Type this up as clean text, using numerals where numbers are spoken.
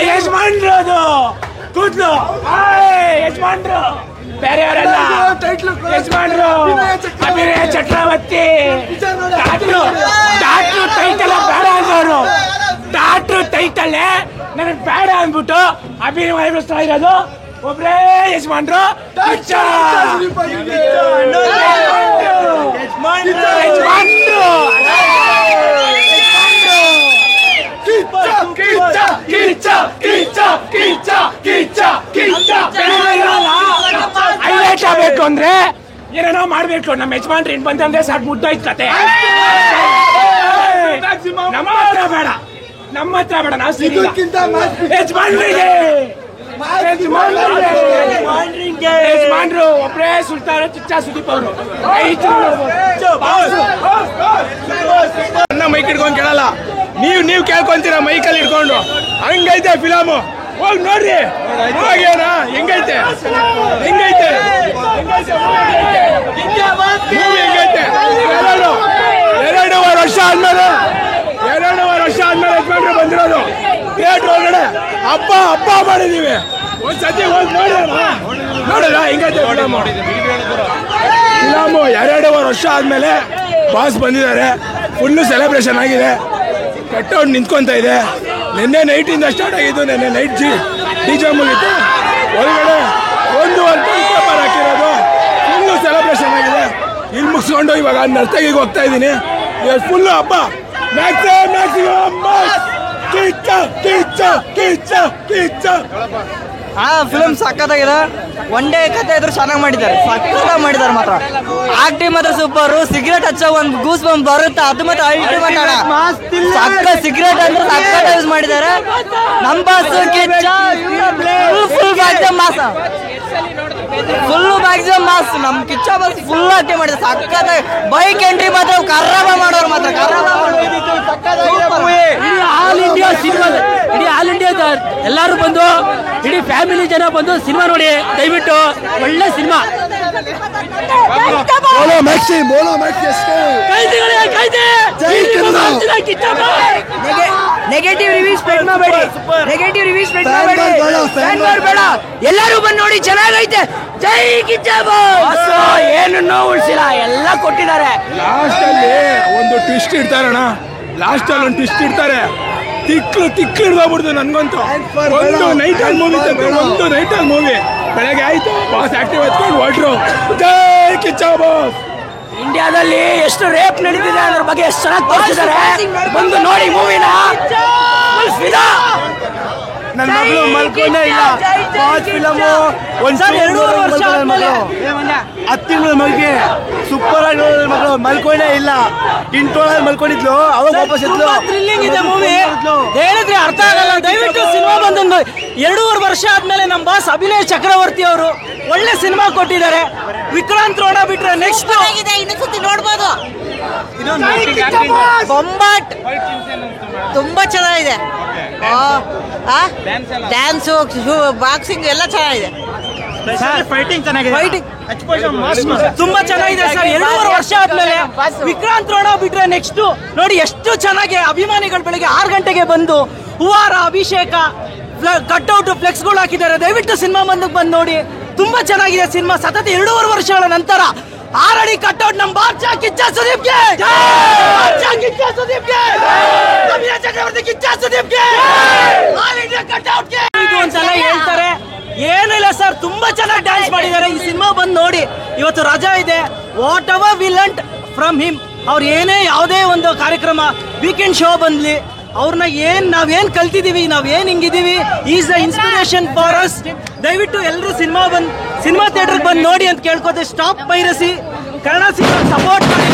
ಯಜಮಾನ್ರು ಅದು ಕೂದ್ಲು ಯಜಮಾನ್ರು ಬೇರೆಯವರೆಲ್ಲ ಯಜಮಾನ್ರು ಅಭಿನಯ ಚಕ್ರವರ್ತಿ ಡಾಕ್ಟ್ರು ಟೈಟಲ್ ಬೇಡ ಅಂದವರು ಡಾಕ್ಟ್ರು ಟೈಟಲ್ ನನಗೆ ಬೇಡ ಅಂದ್ಬಿಟ್ಟು ಅಭಿನಯ ಮಾಡಿಸ್ತಾ ಇರೋದು ಒಬ್ರೇ ಯಜಮಾನ್ರು ಹೈಲೈಟ್ ಆಗ್ಬೇಕು ಅಂದ್ರೆ ಏನೇನೋ ಮಾಡ್ಬೇಕು. ನಮ್ಮ ಯಜಮಾನ್ರು ಏನ್ ಬಂತಂದ್ರೆ ಸಾಕು ಮುದ್ದಾಯ್ತು ಕತೆ. ನಮ್ಮ ಹತ್ರ ಬೇಡ ನಾವು ಯಜಮಾನ್ರಿಗೆ ಯಜಮಾನ್ರು ಒಬ್ಬರೇ ಸುಲ್ತಾನ ಚಿಚ್ಚ ಸುದೀಪ್ ಅವರು ಮೈಕ್ ಇಟ್ಕೊಂಡು ಕೇಳಲ್ಲ. ನೀವು ಕೇಳ್ಕೊಂತೀರ ಮೈಕಲ್ಲಿ ಇಟ್ಕೊಂಡು. ಹಂಗೈತೆ ಫಿಲಮು, ಹೋಗಿ ನೋಡ್ರಿ. ಹೋಗ್ಯಾರ ಹೆಂಗೈತೆ ಮೂವಿ ಹೆಂಗೈತೆ. 2.5 ವರ್ಷ ಆದ್ಮೇಲೆ ಯಜಮಾನ್ರು ಬಂದಿರೋದು ಥಿಯೇಟರ್ ಒಳಗಡೆ ಹಬ್ಬ ಮಾಡಿದೀವಿ. ಒಂದ್ಸತಿ ಹೋಗಿ ನೋಡಿದ್ರ ಹೆಂಗೈತೆ ಫಿಲಮು. 2.5 ವರ್ಷ ಆದ್ಮೇಲೆ ಬಾಸ್ ಬಂದಿದ್ದಾರೆ. ಫುಲ್ಲು ಸೆಲೆಬ್ರೇಷನ್ ಆಗಿದೆ. ಕಟ್ಔಟ್ ನಿಂತ್ಕೊಂತ ಇದೆ. ನಿನ್ನೆ ನೈಟಿಂದ ಸ್ಟಾರ್ಟ್ ಆಗಿದ್ದು. ನಿನ್ನೆ ನೈಟ್ ಡಿಜೆ ಮುಗಿತು. ಒಳಗಡೆ 1 ಪೇಪರ್ ಹಾಕಿರೋದು. ಫುಲ್ಲು ಸೆಲೆಬ್ರೇಷನ್ ಆಗಿದೆ. ಇಲ್ಲಿ ಮುಗಿಸ್ಕೊಂಡು ಇವಾಗ ನರ್ತಕಿಗೆ ಹೋಗ್ತಾ ಇದ್ದೀನಿ. ಇವತ್ತು ಫುಲ್ಲು ಹಬ್ಬ. ಫಿಲ್ಮ್ ಸಕ್ಕತ್ತಾಗಿದೆ. ಒನ್ ಡೇ ಕತೆ ಇದ್ರು ಚೆನ್ನಾಗಿ ಮಾಡಿದ್ದಾರೆ. ಸಕ್ಕತ್ತಾಗಿ ಮಾಡಿದ್ದಾರೆ ಮಾತ್ರ. ಆಕ್ಟಿಂಗ್ ಮಾತ್ರ ಸೂಪರ್. ಸಿಗರೇಟ್ ಹಚ್ಚೋ ಒಂದು ಗೂಸ್ ಬಂಪ್ ಬರುತ್ತೆ, ಅದು ಮಾತ್ರ ಅಲ್ಟಿಮೇಟ್ ಅಣ್ಣ. ಸಕ್ಕ ಸಿಗರೇಟ್ ಅಂದ್ರೆ ಸಕ್ಕತ್ತಾಗಿ ಯೂಸ್ ಮಾಡಿದ್ದಾರೆ. ನಮ್ಮ ಬಾಸ್ ಫುಲ್ ಮ್ಯಾಕ್ಸಿಮಮ್ ಮಾಸ್. ನಮ್ ಕಿಚ್ಚ ಬಾಸ್ ಫುಲ್ ಆಕ್ಟಿಂಗ್ ಮಾಡಿದ್ದಾರೆ. ಸಕ್ಕತ್ತಾಗಿ ಬೈಕ್ ಎಂಟ್ರಿ ಮಾತ್ರ ಕರ್ರಬ ಮಾಡೋರು ಮಾತ್ರ ಆಲ್ ಇಂಡಿಯಾ ಸಿನಿಮಾ, ಇಡೀ ಆಲ್ ಇಂಡಿಯಾ ಎಲ್ಲರೂ ಬಂದು ಇಡೀ ಫ್ಯಾಮಿಲಿ ಜನ ಬಂದು ಸಿನಿಮಾ ನೋಡಿ ದಯವಿಟ್ಟು. ಒಳ್ಳೆ ಸಿನಿಮಾ. ನೆಗೆಟಿವ್ ರಿವ್ಯೂ ಸ್ಪ್ರೆಡ್ ಮಾಡಬೇಡಿ. ಬೇಡ, ಎಲ್ಲರೂ ಬಂದು ನೋಡಿ. ಚೆನ್ನಾಗೈತೆ. ಜೈ ಕಿಚ್ಚ ಬಾಸ್. ಏನನ್ನೋ ಉಳಿಸಿಲ್ಲ, ಎಲ್ಲ ಕೊಟ್ಟಿದ್ದಾರೆ. ಲಾಸ್ಟ್ ಅಲ್ಲಿ ಒಂದು ಟ್ವಿಸ್ಟ್ ಇಡ್ತಾರಣ್ಣ. ತಿಕ್ಕು ಹಿಡ್ದೋಗ್ಬಿಡ್ತು ನನ್ಗಂತೂ. ಒಂದು ನೈಟ್ ಮೂವಿ ಬೆಳಗ್ಗೆ ಆಯ್ತು. ಬಾಸ್ ಆಕ್ಟಿವ್ ಎತ್ಕೊಂಡು ಹೊರಟ್ರು. ಜೈ ಕಿಚ್ಚ ಬಾಸ್. ಇಂಡಿಯಾದಲ್ಲಿ ಎಷ್ಟು ರೇಪ್ ನಡೀತಿದೆ ಅದ್ರ ಬಗ್ಗೆ ಎಷ್ಟು ಚೆನ್ನಾಗಿ ತೋರಿಸಿದ್ದಾರೆ. ಬಂದು ನೋಡಿ ಮೂವಿನ. ನನ್ನ ಮಗಳು ಮಲ್ಕೊಂಡೇ ಇಲ್ಲ. ಬಾಸ್ ಫಿಲಮು 2.5 ವರ್ಷ 10 ತಿಂಗಳು ಮಗಿಗೆ ಸೂಪರ್ ಆಗಿ ಮಗಳು ಮಲ್ಕೊಂಡೇ ಇಲ್ಲ. ಇಂಟೋಳಲ್ಲಿ ಮಲ್ಕೊಂಡಿದ್ಲು, ಅವಾಗ ವಾಪಸ್ ಎದ್ಲು. ಥ್ರಿಲ್ಲಿಂಗ್ ಇದೆ ಮೂವಿ. ಹೇಳಿದ್ರೆ ಅರ್ಥ ಆಗಲ್ಲ. ದಯವಿಟ್ಟು ಸಿನಿಮಾ ಬಂದು 2.5 ವರ್ಷ ಆದ್ಮೇಲೆ ನಮ್ಮ ಬಾಸ್ ಅಭಿನಯ ಚಕ್ರವರ್ತಿ ಅವರು ಒಳ್ಳೆ ಸಿನಿಮಾ ಕೊಟ್ಟಿದ್ದಾರೆ. ವಿಕ್ರಾಂತ್ ರೋಣ ಬಿಟ್ರೆ ನೆಕ್ಸ್ಟ್ ಇನ್ನೊಂದ್ಸತಿ ನೋಡ್ಬೋದು. ಬೊಂಬಾಟ್ ತುಂಬಾ ಚೆನ್ನಾಗಿದೆ. ಡ್ಯಾನ್ಸು, ಬಾಕ್ಸಿಂಗ್ ಎಲ್ಲ ಚೆನ್ನಾಗಿದೆ. ಫೈಟಿಂಗ್ ತುಂಬಾ ಚೆನ್ನಾಗಿದೆ ಸರ್. 2.5 ವರ್ಷ ಆದ್ಮೇಲೆ ವಿಕ್ರಾಂತ್ ರೋಣ ಬಿಟ್ರೆ ನೆಕ್ಸ್ಟ್ ನೋಡಿ ಎಷ್ಟು ಚೆನ್ನಾಗಿ ಅಭಿಮಾನಿಗಳು ಬೆಳಿಗ್ಗೆ 6 ಗಂಟೆಗೆ ಬಂದು ಹೂವಾರ ಅಭಿಷೇಕ ಕಟ್ಔಟ್ ಫ್ಲೆಕ್ಸ್ಗಳು ಹಾಕಿದ್ದಾರೆ. ದಯವಿಟ್ಟು ಸಿನಿಮಾ ಬಂದು ನೋಡಿ. ತುಂಬಾ ಚೆನ್ನಾಗಿದೆ ಸಿನಿಮಾ. ಸತತ 2.5 ವರ್ಷಗಳ ನಂತರ 6 ಅಡಿ ಕಟ್ಔಟ್ ನಮ್ಮ ಬಾದ್ಶಾ ಕಿಚ್ಚ ಸುದೀಪ್ಗೆ. ಅಭಿನಯ ಚಕ್ರವರ್ತಿ ಕಿಚ್ಚ ಸುದೀಪ್ಗೆ. ಆಲ್ ಇಂಡಿಯಾ ಕಟ್ಔಟ್ಗೆ ಇದು ಒಂದ್ಸಲ ಹೇಳ್ತಾರೆ. ಏನಿಲ್ಲ ಸರ್, ತುಂಬಾ ಚೆನ್ನಾಗಿ ಡ್ಯಾನ್ಸ್ ಮಾಡಿದ್ದಾರೆ. ಈ ಸಿನಿಮಾ ಬಂದು ನೋಡಿ. ಇವತ್ತು ರಜಾ ಇದೆ. Whatever we learned from him. ಅವ್ರು ಏನೇ ಯಾವುದೇ ಒಂದು ಕಾರ್ಯಕ್ರಮ ವೀಕೆಂಡ್ ಶೋ ಬಂದ್ಲಿ, ಅವ್ರನ್ನ ನಾವೇನ್ ಕಲ್ತಿದೀವಿ, ನಾವೇನ್ ಹಿಂಗಿದೀವಿ, is the inspiration for us. ದಯವಿಟ್ಟು ಎಲ್ಲರೂ ಸಿನಿಮಾ ಥಿಯೇಟರ್ ಬಂದು ನೋಡಿ ಅಂತ ಕೇಳ್ಕೋತೀವಿ. Stop piracy. Kannada cinema support ಮಾಡಿ.